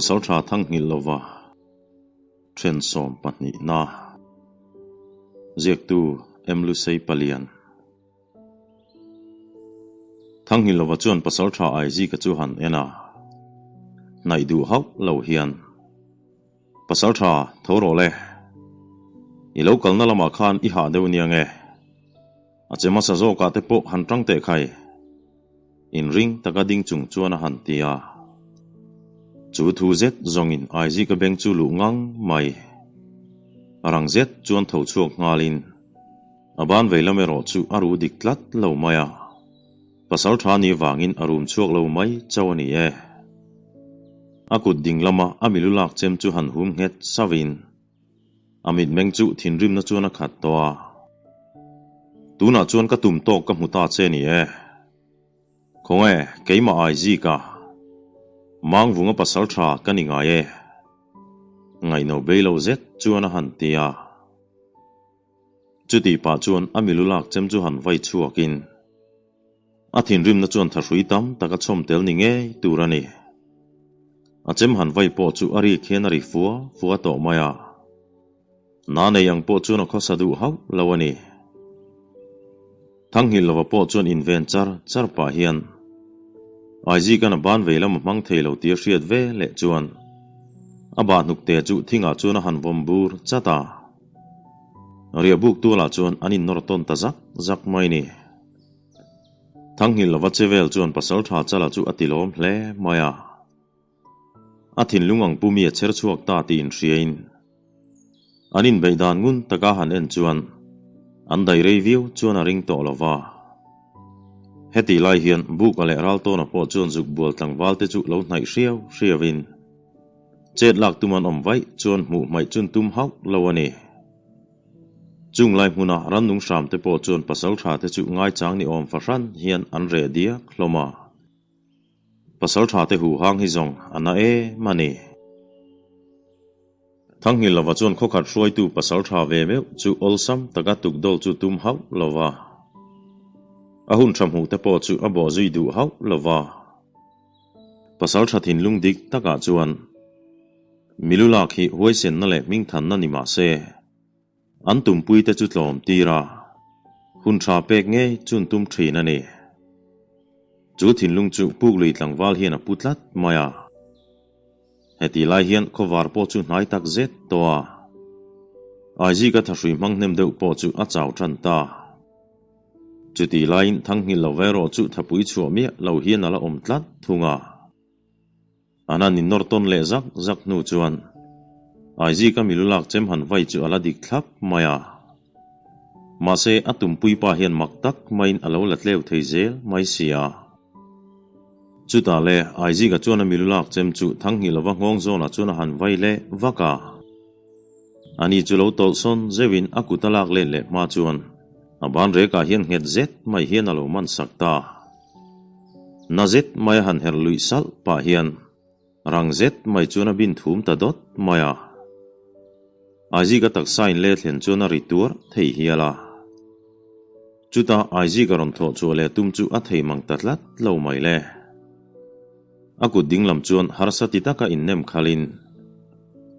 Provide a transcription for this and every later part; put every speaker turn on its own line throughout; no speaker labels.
pasal tha thang ngil lova thren som pahnih na ziak tu emlu sei palian thang ngil lova chuan pasal tha ai ji ka chu han ena nai du hau lo hian pasal tha thoro le i lo kalna lama khan i ha deu niange achema sa zo ka te po han tang te khai in ring taka ding chung chuan a han tia chu thu zet zong in ai ji ka beng chu lu ngang mai arang zet chuan tho chuak ngalin aban veilamero chu aru dik tlat lo maya pasal tha ni wangin arum chuak lo mai chawani e akut ding lama amilulak chem chu han hum het savin amit meng chu thinrim na chuan a khat towa tuna chuan ka tum tok ka hmuta che ni e khonge keima ai ji ka mang vunga pasal tha kaninga e ngai no beilo zet chuan a han tia chuti pa chuan amilulak chem chu han vai chuakin a thinrim na chuan tharui tam taka chom tel ni nge turani a chem han vai po chu ari khen ari fuwa to maya na ne yang po chuan a khosa du hau lawani thang hil lawa po chuan inven char pa hian ai ji kana ban veilam mang theilo tir hriat ve le chuan aba nuk te chu thinga chuan a han vom bur chata ria buk tu la chuan anin norton ta zak mai ni thang hil lawa chevel chuan pasal tha chala chu atilom hle maya athin lungang pumi a cher chuak ta tin hriain anin beidan ngun taka han en chuan an dai review chuan a ring to lova heti lai hian buk ale ral to na po chuan zuk bol tlang walte chu lo hnai hriawin chet lak tuman om vai chuan mu mai chun tum hau lawani chung lai hmuna ran nung sham te po chuan pasal tha te chu ngai chang ni om faran hian an re dia hloma pasal tha te hu hang hi zong ana e mani thang hil lawa chuan khokhat roi tu pasal tha ve meu chu olsam taka tuk dol chu tum hau lova ahun tham hu te po chu abo zui du hau lova pasal tha thin lung dik taka chuan milula khi huaisen na le ming than na ni ma se an tum pui te chu tlom tira hun tha pek nge chun tum thrin ani chu thin lung chu puk lui tlang wal hian a putlat maya heti lai hian khowar po chu hnai tak zet towa ai ji ka tharui mang nem deuh po chu a chaw than ta chuti lain thang hil lovero chu thapui chuamia lo hian ala om tlat thunga anan in norton le zak nu chuan ai ji ka milulak chem han vai chu ala dik thlap maya ma se atum pui pa hian mak tak main alo latleu theizel mai sia chuta le ai ji ka chuan milulak chem chu thang hil lova ngong zona chuan han vai le vaka ani chu lo tol son zewin akutalak le ma chuan aban re ka hian het zet mai hian alo man sakta na zet mai han her lui sal pa hian rang zet mai chuan bin thum ta dot maya aji ka tak sain le thlen chuan a ritur thei hiala chuta aji ka ron tho chu le tum chu a thei mang tatlat lo mai le aku dinglam chuan harsati taka innem khalin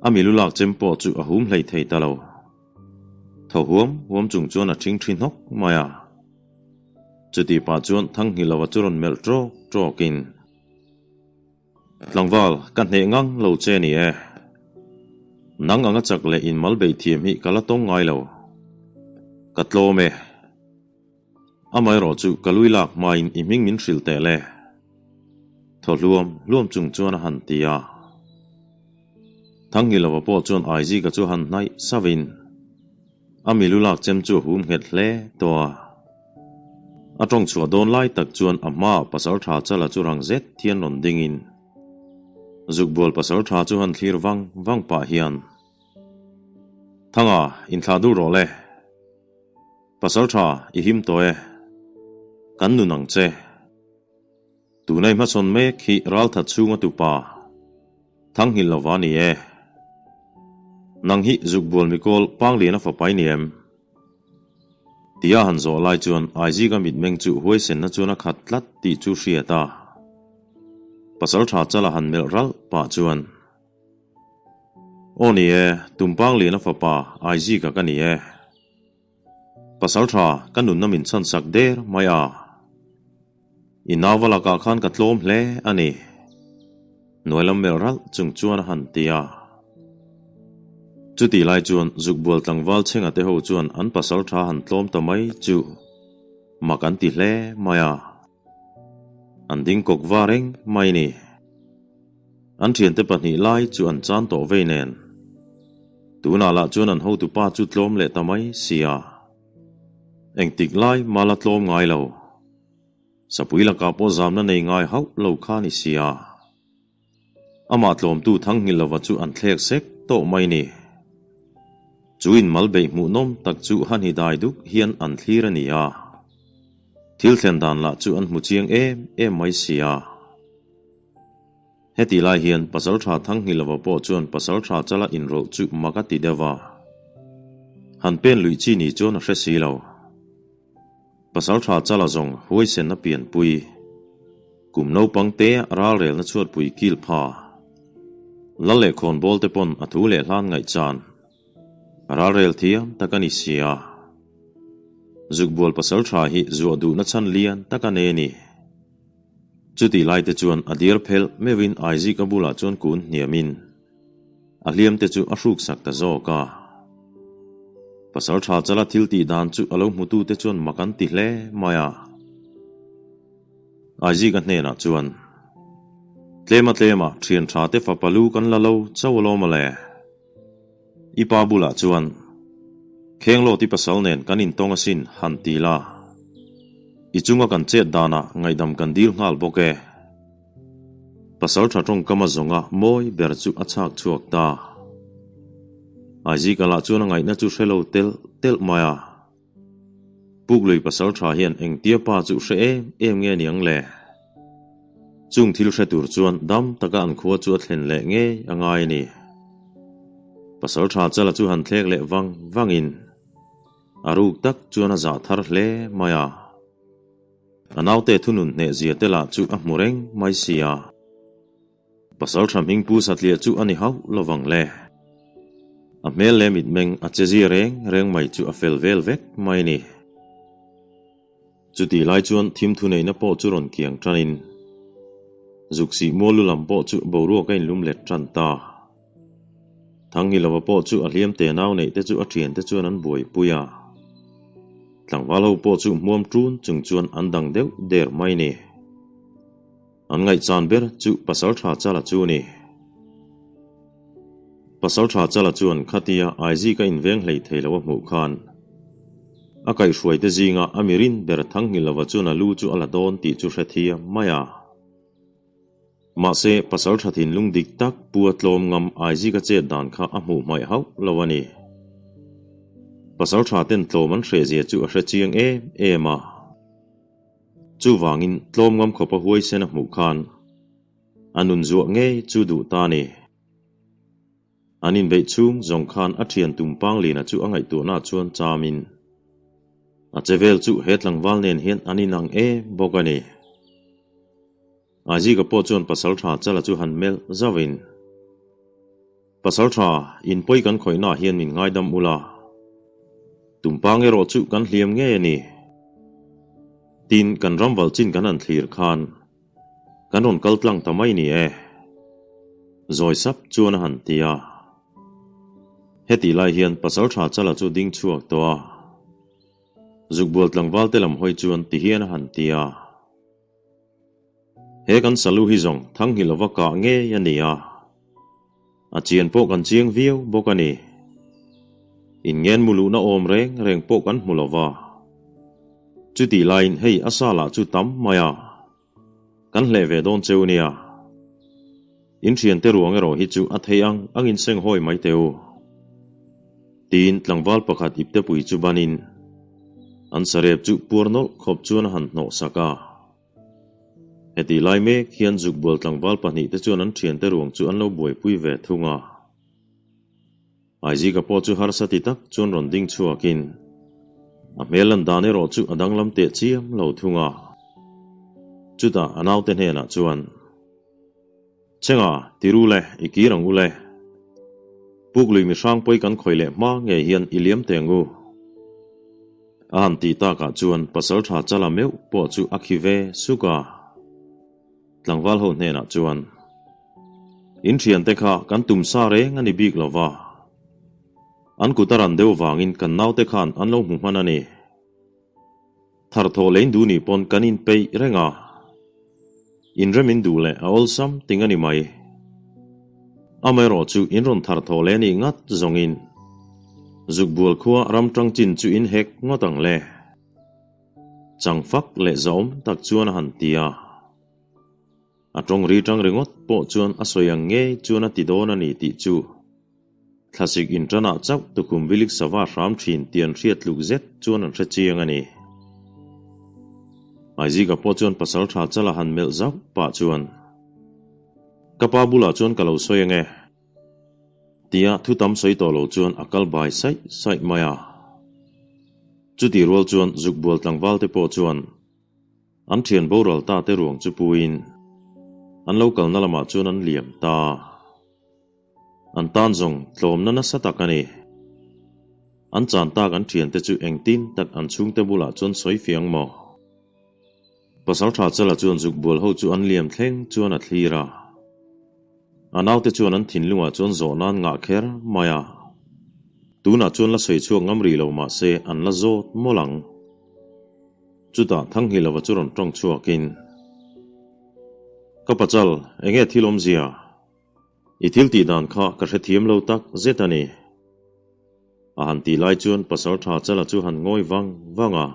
amilulak chempo chu a hum hlei thei talo tho huam chung chuan a thing thin hok maya chuti pa chuan thang hilawa churon mel trokin tlangwal kan hne ngang lo che ni e nang anga chak le in malbei thiam hi kala tong ngai lo katlo me amai ro chu kalui lak main iming min hril te le tho luam chung chuan a han tia thang hilawa po chuan ai ji ka chu han nai savin amilulak chem chu hum het hle towa atong chu don lai tak chuan amma pasal tha chala chu rang zet thian ron dingin zukbol pasal tha chu han thlir wang pa hian thanga in thla du ro le pasal tha i him to e kan nu nang che tu nei ma son me khi ral tha chunga tu pa thang hil lawani e nang hi zukbol mikol panglina fa painiem tia han zo lai chuan ai ji ka mit meng chu huaisen na chuan a khat tlat ti chu hriata pasal tha chala han mel ral pa chuan Oni tumpang li na fapa IG ka kani pasal tha kanun namin san sak der maya inavala ka khan ka tlom hle ani noilam melral chung chuan han tia chuti lai chuan zukbol tlangwal chenga te ho chuan an pasal tha han tlom tamai chu makan ti hle maya an ding kok wareng mai ni an thian te pahni lai chu an chan to ve nen tuna la chuan an ho tu pa chu tlom le tamai sia eng tik lai mala tlom ngai lo sapui la ka po zam na nei ngai hau lo kha ni sia ama tlom tu thang ngil lawa chu an thlek sek to mai ni chuin malbe mu nom tak chu han hi dai duk hian an thlir ania thil thlen dan la chu an mu chiang em mai sia heti lai hian pasal tha thang ngil lawa po chuan pasal tha chala in ro chu makati dewa han pen lui chi ni chon a hresi lo pasal tha chala zong huai sen na pian pui kum no pangte ral rel na chuat pui kil pha lalle khon bol te pon athu le hlan ngai chan ral rel thiam takani sia zukbol pasal tha hi zu du na chan lian takane ni chuti lai te chuan adir phel mewin aizi kabula chon kun niamin aliam te chu ashruk sak ta zo ka pasal tha chala thil ti dan chu alo mutu te chuan makan ti hle maya aizi ka hne na chuan tlema thian tha te fapalu kan la lo chawlo male ipa bula chuan khenglo ti pasal nen kanin tonga sin han ti la ichunga kan che dana ngaidam kan dil ngal boke pasal tha tong kama zonga moi ber chu achak chuak ta aji kala chu na ngai na chu shelo tel maya puglui pasal tha hian eng tia pa chu hre em nge niang le chung thil hre tur chuan dam taka an khuwa chu thlen le nge angai ni pasal tha chala chu han thlek le wangin aruk tak chuan a za thar hle maya anaute thunun ne zia tela chu a mureng mai sia pasal tham hing pu satlia chu ani hau lowang le a mel le mit meng a chezi reng mai chu a fel vel vek mai ni chuti lai chuan thim thu nei na po chu ron kiang tranin zuksi molu lam po chu boru ka in lum let tran ta thangi lawa po chu a hliam te naw nei te chu a thian te chuan an buai puya tlangwalo po chu muam trun chung chuan an dang deuh der mai ni an ngai chan ber chu pasal tha chala chu ni pasal tha chala chuan khatia aizi ka in veng hlei theilawa mu khan akai hruai te zinga amirin ber thang hilawa chuna lu chu ala don ti chu hrathia maya ma se pasal thathin lungdik tak puatlom ngam aizi ka che dan kha a mu mai hau lawani pasal tha ten tloman hre zia chu a hre chiang ema chu wangin tlom ngam khopa huai sen a mu khan anun zu nge chu du ta ni anin bei chung zong khan a thian tumpang lina chu angai tu na chuan chamin a chevel chu hetlang wal nen hian aninang bokani aji ka po chuan pasal tha chala chu han mel zawin pasal tha in poi kan khoina hian min ngai dam ula tumpang ero chu kan hliam nge ni tin kan ramwal chin kan an thlir khan kan on kaltlang tamai ni zoi sap chuan han tia heti lai hian pasal tha chala chu ding chuak to zukbol tlangwal telam hoi chuan ti hian han tia he kan salu hi zong thang hilawa ka nge yania a chian po kan chiang viau bokani in ngen mulu na om reng po kan mulawa chuti lain hei asala chu tam maya kan hle ve don cheunia in thian te ruang ero hi chu a theiang angin seng hoi mai teu tin tlangwal pakhat ipte pui chu banin an sarep chu purnol khop chuan han no saka heti lai me khian zukbol tlangwal pahni te chuan an thian te ruang chu an lo buai pui ve thunga aizi ka po chu har sati tak chuan ron ding chuakin a melan dane ro chu adang lam te chiam lo thunga chuta anaw te hne na chuan chenga tirule ikirang ule Puk lui mi sang poi kan khoi le ma nge hian iliam tengu an ti ta ka chuan pasal tha chala meu po chu akhive suka tlangwal ho hne na chuan in thian te kha kan tum sa re ngani bik lova an kutaran deu wangin kan naute khan an lo hmu man ani thar tho lein du ni pon kanin pei renga in remin du le a olsam tingani mai amero chu in ron thar tho le ni ngat zongin zukbul khuwa ramtang chin chu in hek ngotang le changfak le zom tak chuan han tia atong ri tang ringot po chuan asoyang nge chuan atidon ani ti chu classic intrana chau tukum vilik sawa ram thin tian riat luk zet chuan an thachiang ani aizi ka po chuan pasal tha chala han mel zau pa chuan kapabula chuan kalau soyange tia thutam soi to lo chuan akal bai sai maya chuti rol chuan zukbol tlangwal te po chuan an thian boral ta te ruang chu puin an local nalama chuan an liam ta an tan zong tlom na satakani an chan ta kan thian te chu engtin tak an chung te bula chuan soi fiang mo pasal tha chala chuan zukbol ho chu an liam thleng chuan a thlira anaw te chuan an thin lunga chuan zo nan nga kher maya tuna chuan la soi chuang ngamri lo ma se an la zot molang chuta thang hi lawa churon tong chuakin kapachal enge thilom zia ithil ti dan kha ka hrethiam lo tak zetani a han ti lai chuan pasal tha chala chu han ngoi wanga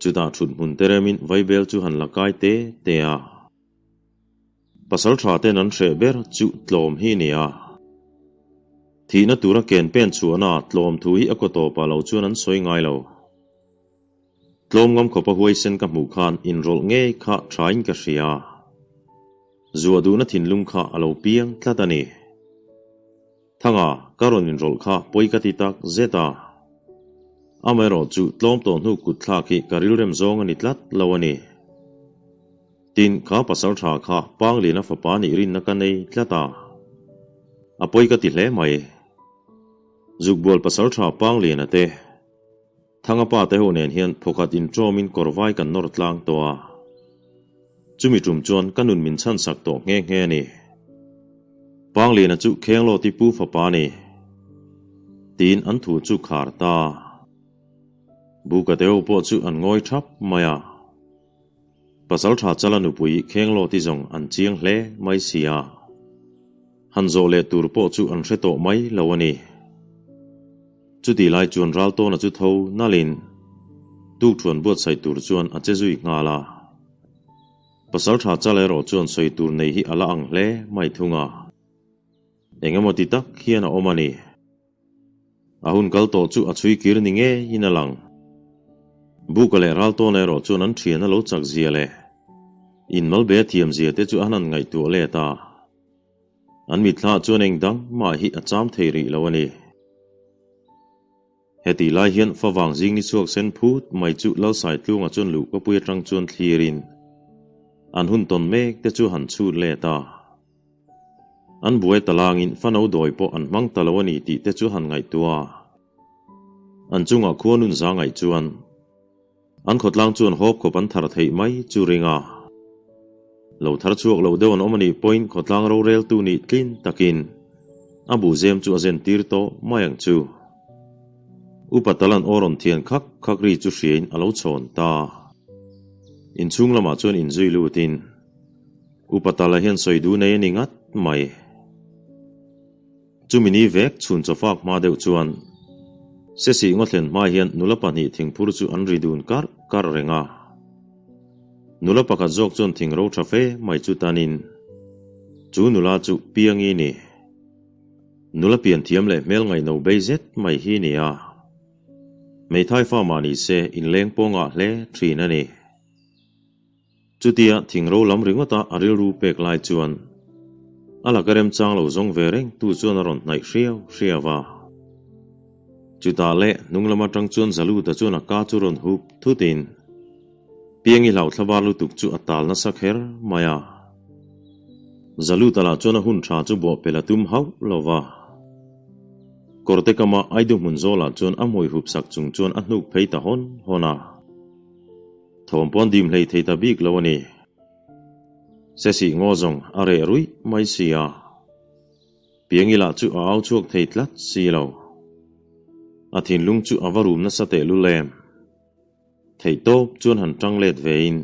chuta thut mun teremin vaibel chu han lakai te a pasal tha te nan hre ber chu tlom hi nia thina tura ken pen chuana tlom thu hi akoto pa lo chuan an soi ngai lo tlom ngam khopa huai sen ka mu khan in rol nge kha thain ka hria zuadu na thinlung kha alo piang tlatani thanga karon in rol kha poika ti tak zeta amero chu tlom to nu kut thla ki karil rem zong ani tlat lawani tin kha pasal tha kha pangli na fapa ni rin na kanei tlata apoi ka ti hle mai zukbol pasal tha pangli na te thanga pa te ho nen hian phokhat in tromin korwai kan nor tlang towa chumi tum chuan kanun min chan sak to nge ni pangli na chu khenglo ti pu fapa ni tin an thu chu khar ta buka teo po chu an ngoi thap maya pasal tha chala nu pui khenglo ti zong an chiang hle mai sia hanzo le tur po chu an hreto mai lawani chu ti lai chuan ral to na chu tho nalin tu thuan bot sai tur chuan a chezui ngala pasal tha chala ro chuan soi tur nei hi ala ang hle mai thunga engamoti tak hian a omani ahun kal to chu a chui kir ni nge inalang bukale ral to ne ro chuan an thian a lo chak zia le in mal be thiam zia te chu anan ngai tu le ta an mi thla chuan eng dang ma hi a cham theiri lawani heti lai hian fawang jing ni chuak sen phut mai chu lo sai tlunga chuan lu ko pui tang chuan thlirin an hun ton mek te chu han chu le ta an buai talangin fanau doi po an mang talawani ti te chu han ngai tua an chunga khuanun za ngai chuan an khotlang chuan hop khop an thar thei mai chu ringa lo thar chuak lo deon omani point khotlang ro rel tu ni tlin takin abu zem chu azen tir to mayang chu upatalan oron thian khak ri chu hriin alo chon ta in chung lama chuan in zui lutin upatala hian soidu nei ni ngat mai chumini vek chhun chofak ma deuh chuan sesi ngotlen ma hian nulapani thingphur chu an ridun kar renga nulapaka jok chon thingro thafe mai chu tanin chu nula chu piangi ni nulapian thiam le mel ngai no beizet mai hi ni a mei thai fa mani se in leng ponga hle thin ani chutia thingro lam ringota aril ru pek lai chuan ala karem chang lo zong vereng tu chuan aron nai hriawa chuta le nunglama tang chuan zalu ta chuan a ka churon hup thutin piangi lau thlawar lu tuk chu atal na sakher maya zalu tala chuan a hun tha chu bo pelatum hau lova korte kama aidu munzola chuan amoi hup sak chung chuan a hnuk phei ta hona thom pon dim hlei thei ta bik lo ani sesi ngozong are rui mai sia piangila chu au chuak thei tlat si lo athin lung chu avarum na sate lu lem thei top chuan han tang let vein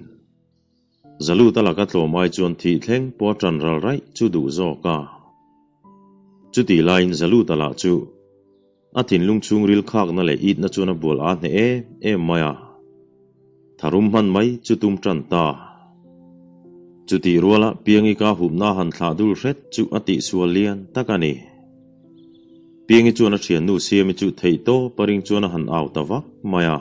zalu tala ka tlo mai chuan thi thleng po tran ral rai chu du zo ka chu ti line zalu tala chu athin lung chung ril khak na le it na chuna bol a ne e maya tharum man mai chu tum tran ta chu ti ruala piangi ka hum na han thla dul ret chu ati sualian takani piangi chuna thian nu siami chu thei to paring chuna han aw tawak maya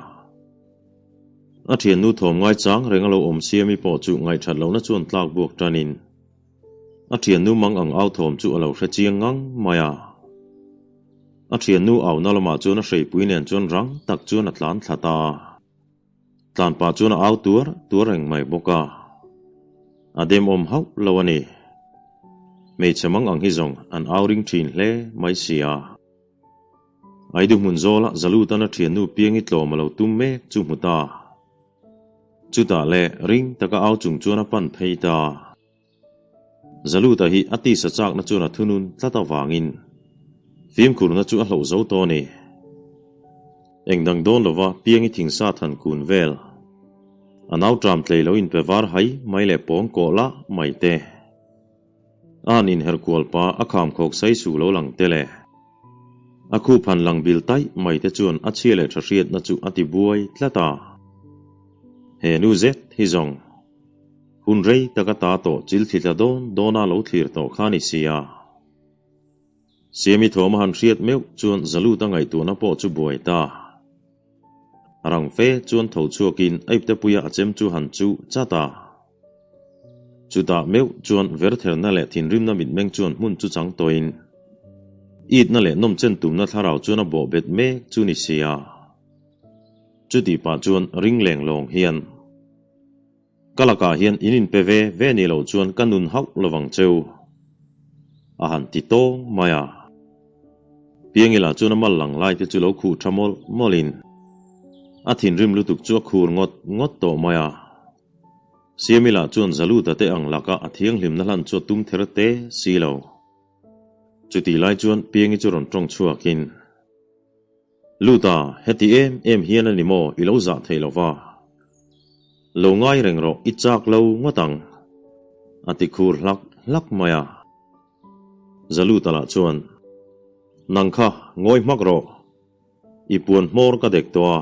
a thian nu thom ngai chang rengalo om siami po chu ngai that lo na chun tlak buak tanin a thian nu mang ang aw thom chu alo hre chiang ngang maya a thian nu aw nalama chuna hrei puinen chun rang tak chuna tlan thlata tlan pa chuna aw tur reng mai boka adem om hau lawani mei chamang ang hizong an aw ring thin hle mai sia aidu munzola zalu tana thian nu piangi tlo malo tumme chu muta chuta le ring taka aw chung chuna pan pheita zalu ta hi ati sa chak na chuna thunun tlata wangin phim khur na chu a hlo zo to ni engdang don lova piangi thingsa than kun vel anaw tram tlei lo in pevar hai mai le pong ko la mai te an in her kual pa akham khok sai su lo lang tele aku phan lang bil tai mai te chuan a chiale thriat na chu ati buai tlata he nu zet hi zong hun rei taka ta to chil thila dona lo thlir to khani sia siami thoma han riat meu chuan zalu ta ngai tu na po chu buai ta rang fe chuan tho chuakin aipte puya achem chu han chu chata chuta meu chuan ver ther na le thin rim na mit meng chuan mun chu chang toin it na le nom chen tum na tharau chuan a bo bet me chu ni sia chuti pa chuan ring leng long hian kalaka hian inin peve ve ni lo chuan kanun hau lawang cheu a han ti to maya piangila chuan mal lang lai te chu lo khu thamol molin athin rim lutuk chu khur ngot to maya siamila chuan zalu ta te ang laka athiang hlim na hlan chu tum therte silo chuti lai chuan piangi chu ron tong chuakin luta heti em hian ani mo ilo za theilowa lo ngai reng ro ichak lo ngatang ati khur lak maya zalu tala chuan nangkha ngoi mak ro ipuan mor ka dek toa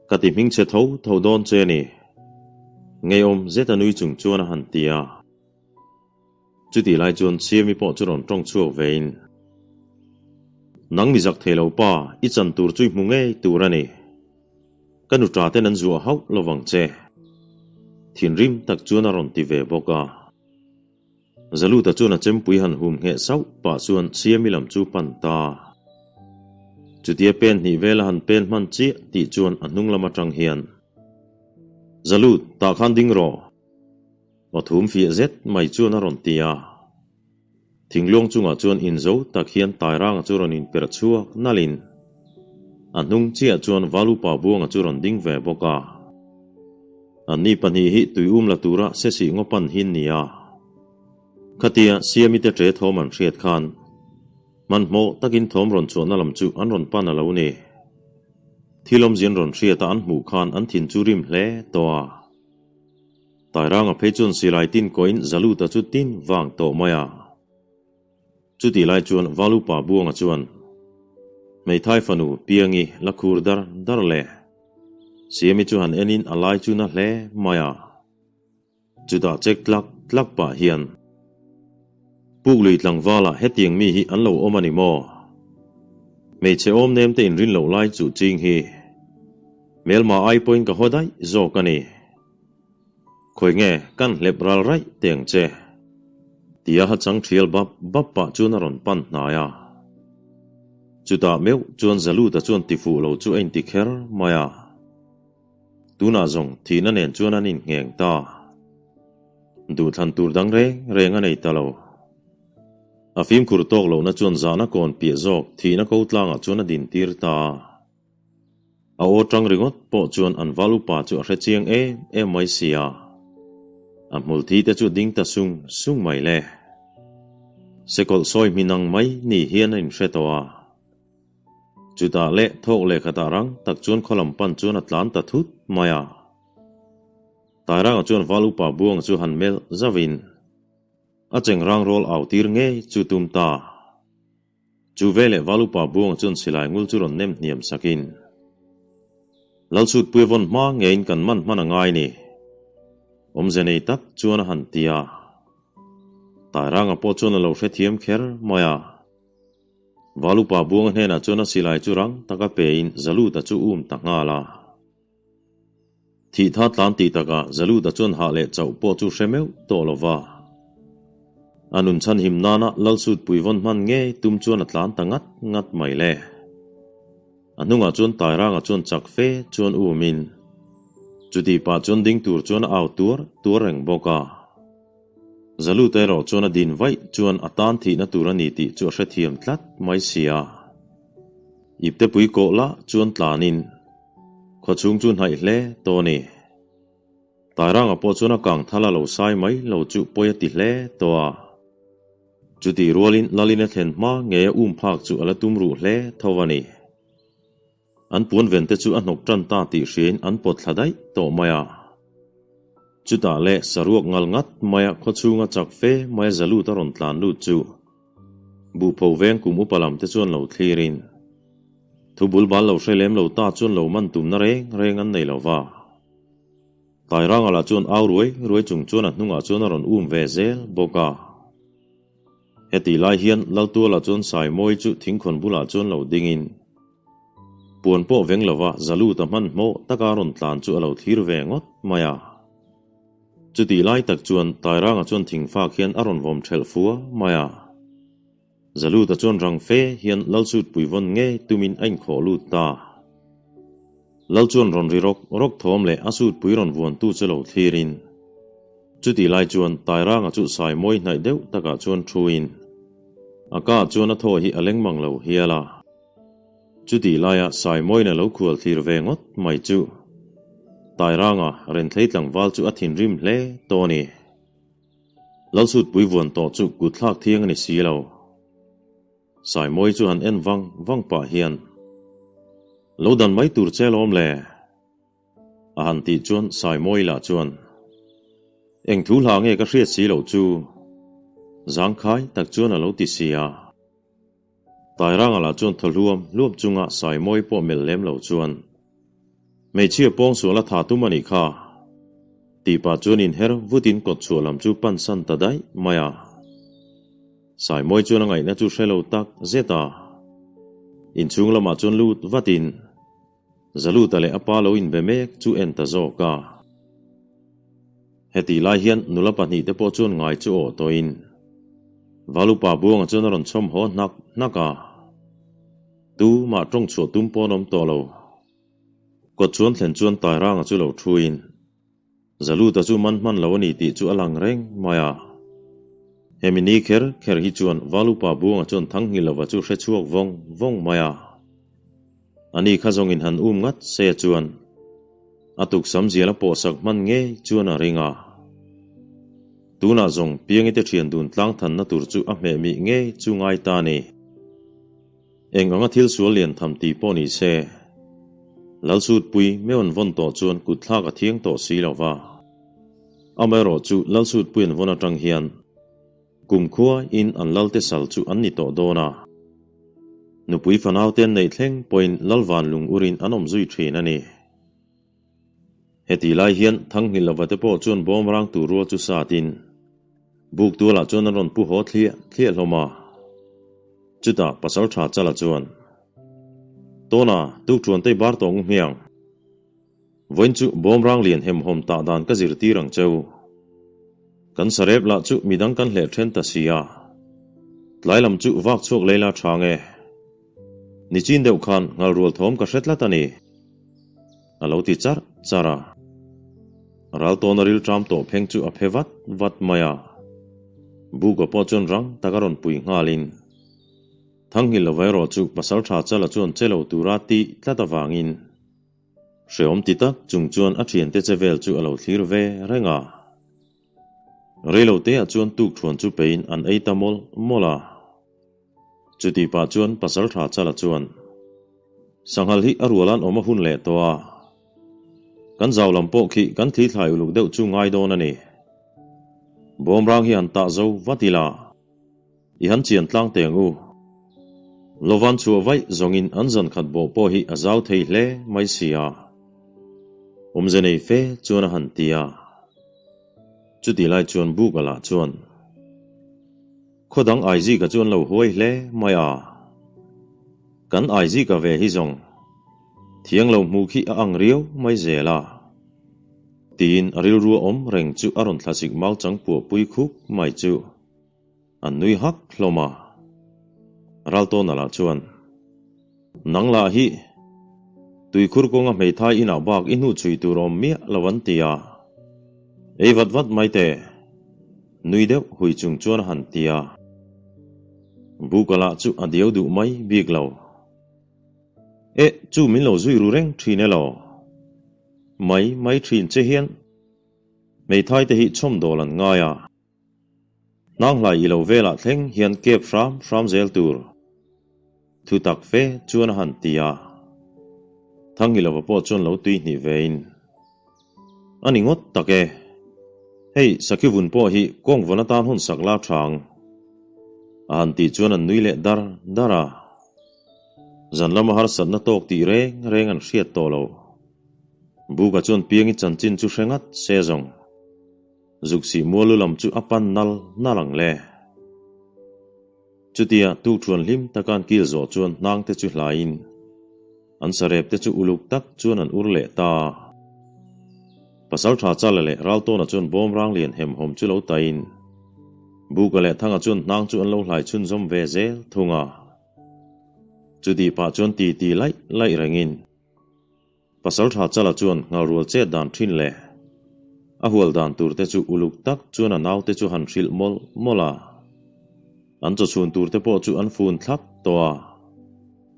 kati ming che tho don che ni ngei om zeta nui chung chuan han tia chuti lai chuan siami po churon tong chuak vein nang mi zak thelo pa i chan tur chui munge turani kanu tra te nan zuwa hau lowang che thin rim tak chuan a ron ti ve boka zalu ta chuan a chempui han hum nge sau pa chuan siami lam chu pan ta chutia pen ni vela han pen man chi ti chuan anung lama tang hian zalu ta khan ding ro wa thum fi zet mai chuan a ron tia thinglong chunga chuan in zo tak hian tairang chu ron in per chuak nalin anung chia chuan valu pa buanga chu ron ding ve boka ani pani hi tui la tura se si ngopan hin nia khatia siami te tre thoman hriat khan man mo takin thom ron chuan lam chu an ron pan alo ni thilom zin ron hriata an mu khan an thin chu rim hle toa tairang a phechun silai tin coin zalu ta chu tin wang to maya chuti lai chuan valu pa buanga chuan mei thai fanu piangi lakhur dar le siami chu han enin alai chu na hle maya chuta chek tlak pa hian puglui tlang wala hetiang mi hi an lo omani mo mei che om nem te in rin lo lai chu ching hi melma ai point ka hodai zo kani khoi nge kan lepral rai teng che tia ha chang thial bap pa chu na ron pan na ya chuta meu chuan zalu ta chuan ti fu lo chu ein ti kher maya tuna zong thina nen chuan anin ngeng ta du than tur dang reng a nei ta lo a phim khur tok lo na chuan zana kon pia zok thi na ko tlanga chuan a din tir ta a o tang ringot po chuan an valu pa chu a hre chiang e mai sia a multi te chu ding ta sung mai le sekol soi minang mai ni hian in hretowa chu ta le thok le khata rang tak chuan kholam pan chuan atlan ta thut maya tairang chuan valu pa buang chu han mel zavin a cheng rang rol au tir nge chu tum ta chu vele valu pa buang chuan silai ngul chu ron nem niam sakin lalsut puivon ma ngein kan man angai ni omzenei tak chuan han tia tairang a po chuan lo hre thiam kher maya valu pa buang hena chuan a silai chu rang taka pe in zalu ta chu ta nga la thi tha tlan ti taka zalu ta chuan ha le chau po chu hremeu to lova anun chan him nana lalsut puivon man nge tum chuan atlan ta ngat mai le anunga chuan tairanga chuan chak fe chuan min chuti pa chuan ding tur chuan au tur reng boka zalu te ro chuan a din vai chuan atan thi na tur ani ti chu hre thiam tlat mai sia ipte pui ko la chuan tlanin kho chung chun hai hle to ni tairanga po chuan a kang thala lo sai mai lo chu poya ti hle to a chuti rolin lalina thlen ma nge phak chu ala tum ru hle thowani an puan vente chu anok tran ta ti hrin an pot thladai to maya chuta le saruak ngal ngat maya kho chunga chak fe maya zalu ta ron tlan lu chu bu pho veng kum upalam te chuan lo thlirin thubul bal lo hrelem lo ta chuan lo man tum na reng an nei lova tairang ala chuan au ruai chung chuan hnunga chuan ron ve zel boka heti lai hian laltu la chuan sai moi chu thingkhon bula chuan lo dingin puan po veng lova zalu ta man mo taka ron tlan chu alo thlir ve ngot maya chuti lai tak chuan tairanga chuan thingfa khian aron vom thel fua maya zalu ta chuan rang fe hian lalsut puivon nge tumin ain kho lut ta lal chuan ron ri rok thom le asut puiron vuan tu chelo thlirin chuti lai chuan tairanga chu sai moi nai deuh taka chuan thuin aka chuan a tho hi aleng mang lo hiala chuti laia sai moi na lo khual thlir ve ngot mai chu tairanga ren thleitlang wal chu athin rim hle toni lalsut puivuan to chu kutlak thiang ni silo sai moi chu han en wang pa hian lo dan mai tur chelom le a han ti chuan sai moi la chuan eng thu hla nge ka hriat si lo chu zang khai tak chuan a lo ti sia tairanga la chuan tholhuam luap chunga sai moi po mel lem lo chuan mei chia pong su la tha tu mani kha ti pa chuan in her vutin kot chualam chu pan san ta dai maya sai moi chuan ngai na chu hrelo tak zeta in chung lama chuan lut vatin zalu ta le apa lo in bemek chu en ta zo ka heti lai hian nula pahnih te po chuan ngai chu o to in valupa buang chuan ron chom ho naka tu ma tong chu tum ponom to lo ko chuan thlen chuan tairanga chu lo thuin zalu ta chu man lo ni ti chu alang reng maya hemini kher hi chuan valupa buang chuan thang hi lova chu hre chuak vong maya ani khazong in han ngat se chuan atuk samziala po sak man nge chuan a ringa tuna zong piang ite thian dun tlang than na tur chu a me mi nge chu ngai ta ni enganga thil sual lian tham ti po ni se lalsut pui meon von to chuan kuthlak a thiang to si lova amero chu lalsut puin von atang hian kum khua in an lalte sal chu an ni to dona nu pui fanau ten nei thleng point lalwan lung urin anom zui thin ani heti lai hian thang hi lawate po chuan bom rang tu ro chu satin buk tu la chuan ron pu ho thlia hloma chuta pasal tha chala chuan tona tu chuan te bar tong miang voin chu bom rang lian hem hom ta dan ka zir ti rang cheu kan sarep la chu midang kan hle then ta sia tlailam chu wak chok leila thange ni chin deuh khan ngal rol thom ka hretla tani alo ti chara ral tonaril tram to pheng chu a phewat wat maya bu ko po chon rang takaron pui ngalin thang hil vai ro chu pasal tha chala chon chelo turati tlata wangin sheom ti tak chung chuan a thian te chevel chu alo thlir ve renga relo te a chuan tuk thuan chu pein an eitamol mola chuti pa chuan pasal tha chala chuan sanghal hi arwalan oma hun le towa kan zawlam po khi kan thi thlai uluk deuh chu ngai don ani bom rang hi an ta zo watila i han chian tlang teng u lovan chu vai zongin anzan khat bo po hi azaw thei hle mai sia omzenei fe chuan han tia chuti lai chuan bu gala chuan khodang ai ji ka chuan lo huai hle maya kan ai ji ka ve hi zong thiang lo mu khi a ang riau mai zela tin aril ru om reng chu aron thlasik mau chang pu pui khuk mai chu an nui hak hloma ralto nala chuan nangla hi tui khur ko nga mei thai ina bak inu chui turom mi lawantia ei vat mai te nui deuh hui chung chuan han tia bukala chu adiau du mai bik lo e chu min lo zui ru reng thine lo mai thin che hian mei thai te hi chom dolan nga ya nang lai ilo vela thleng hian kep fram zel tur thu tak fe chuan han tia thang ilo po chon lo tui ni vein ani ngot take hei sakivun po hi kong vonatan hun sakla thang an ti chuan an nui le dara zanlama har satna tok ti reng an hriat to lo buka chuan piangi chanchin chu hrengat sezong zuksi molulam chu apan nal nalang le chutia tu thuan lim takan kil zo chuan nang te chu hlain an sarep te chu uluk tak chuan an urle ta pasal tha chala le ralto na chuan bom rang lian hem hom chu lo tain buka le thanga chuan nang chu an lo hlai chun zom ve zel thunga chuti pa chuan ti lai rengin pasal tha chala chuan ngal rual che dan thin le a hual dan tur te chu uluk tak chuan a naw te chu han hril mola an chu chhun tur te po chu an fun thlap towa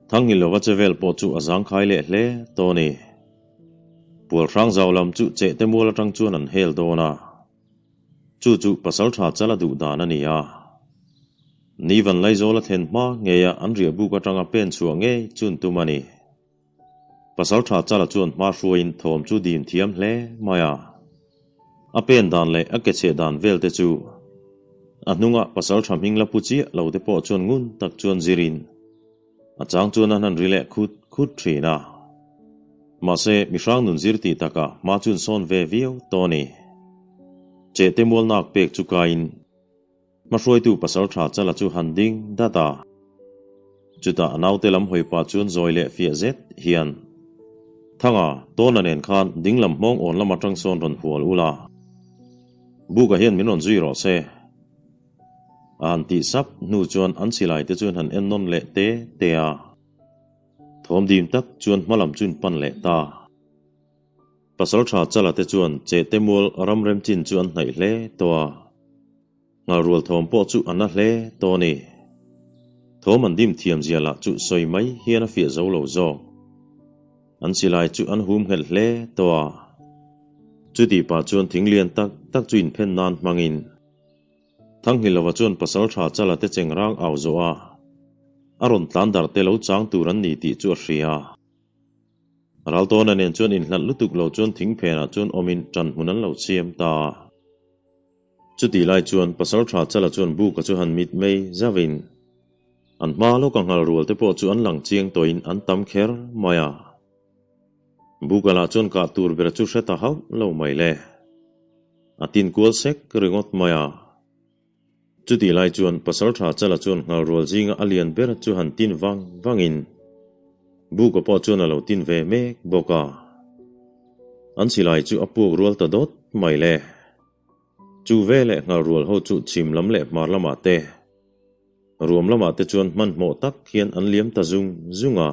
thang hilowa chevel po chu azang khai le hle to ni pual rang zawlam chu che te mula tang chuan an hel dona chu pasal tha chala du dan ani a ni van lai zola thlen ma ngeya an ria bu ka tanga pen chuwa nge chun tumani pasal tha chala chuan ma hruain thom chu dim thiam hle maya a pen dan le a ke che dan vel te chu a hnunga pasal tham hing la puchi lo te po chuan ngun tak chuan zirin a chang chuan an rile khut thina ma se mi hrang nun zirti taka ma chun son ve viau toni che te mol nak pek chu kain ma hroi tu pasal tha chala chu handing data chuta anaw te lam hoi pa chuan zoile fia zet hian thanga ton anen khan dinglam mong on lama tang son ron hual ula buka hian minon zui ro se an ti sap nu chuan an silai te chuan han en non le te a thom dim tak chuan malam chun pan le ta pasal tha chala te chuan che te mol ram rem chin chuan hnai hle towa ngal rual thom po chu an a hle to ni thom an dim thiam ziala chu soi mai hian a fia zo lo zo an silai chu an hum hel hle towa chuti pa chuan thinglian tak chuin phen nan mangin thang hilowa chuan pasal tha chala te chengrang au zo a aron tlandar te lo chang turan ni ti chu hria ralton anen chuan in hlan lutuk lo chuan thing phena chuan omin tran hunan lo chiam ta chuti lai chuan pasal tha chala chuan bu ka chu han mit mei zawin an ma lo ka ngal rual te po chu an lang chiang toin an tam kher maya bukala chuan ka tur ber chu hreta hau lo mai le atin kual sek ringot maya chuti lai chuan pasal tha chala chuan ngal rual jinga alian ber chu han tin wangin buka po chuan alo tin ve mek boka an silai chu apuk rual ta dot mai le chu ve le ngal rual ho chu chim lam le mar lama te ruam lama te chuan man mo tak hian an liam ta zunga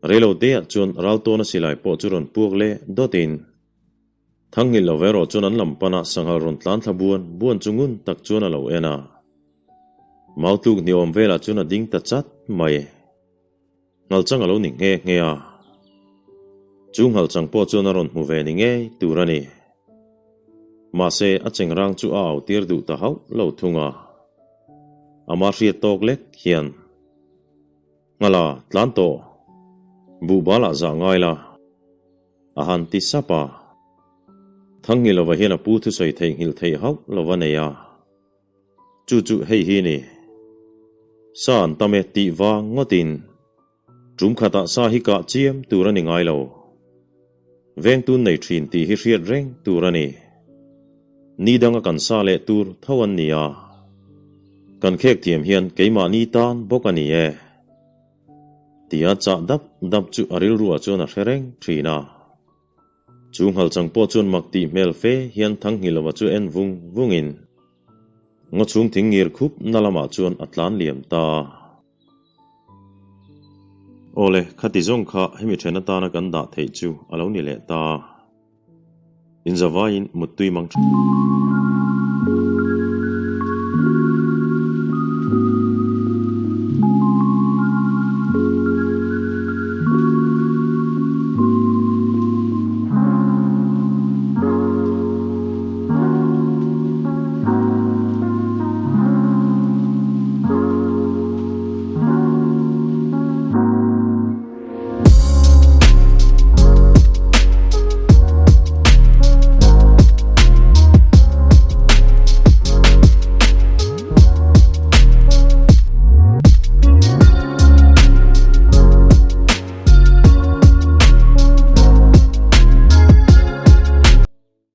relo te chuan ralto na silai po chu ron puk le dotin thang hi lo vero chuan an lampana sanghal ron tlan thla buan chungun tak chuan a lo ena mautuk ni om vela chuan a ding ta chat mai ngal chang alo ning nge a chung hal chang po chuan a ron mu ve ni nge turani ma se a chengrang chu a au tir du ta hau lo thunga ama hria tok lek hian ngala tlan to bu bala za ngai la a han ti sapa thang hi lova hian a pu thu soi thei hil thei hau lova neya chu hei hi ni san tame ti wang ngotin trum khata sa hi ka chiam turani ngai lo veng tun nei thin ti hi hriat reng turani ni danga kan sa le tur thawan nia kan khek thiam hian keima ni tan bokani e tia cha dap chu aril ruwa chuan a hrengreng thina chung hal chang po chuan mak ti mel fe hian thang hi lova chu en vungin ngo chung thing ngir khup nalama chuan atlan liam ta ole khati zong kha hemi thena ta na kan da thei chu alo ni le ta in zawain mutui mang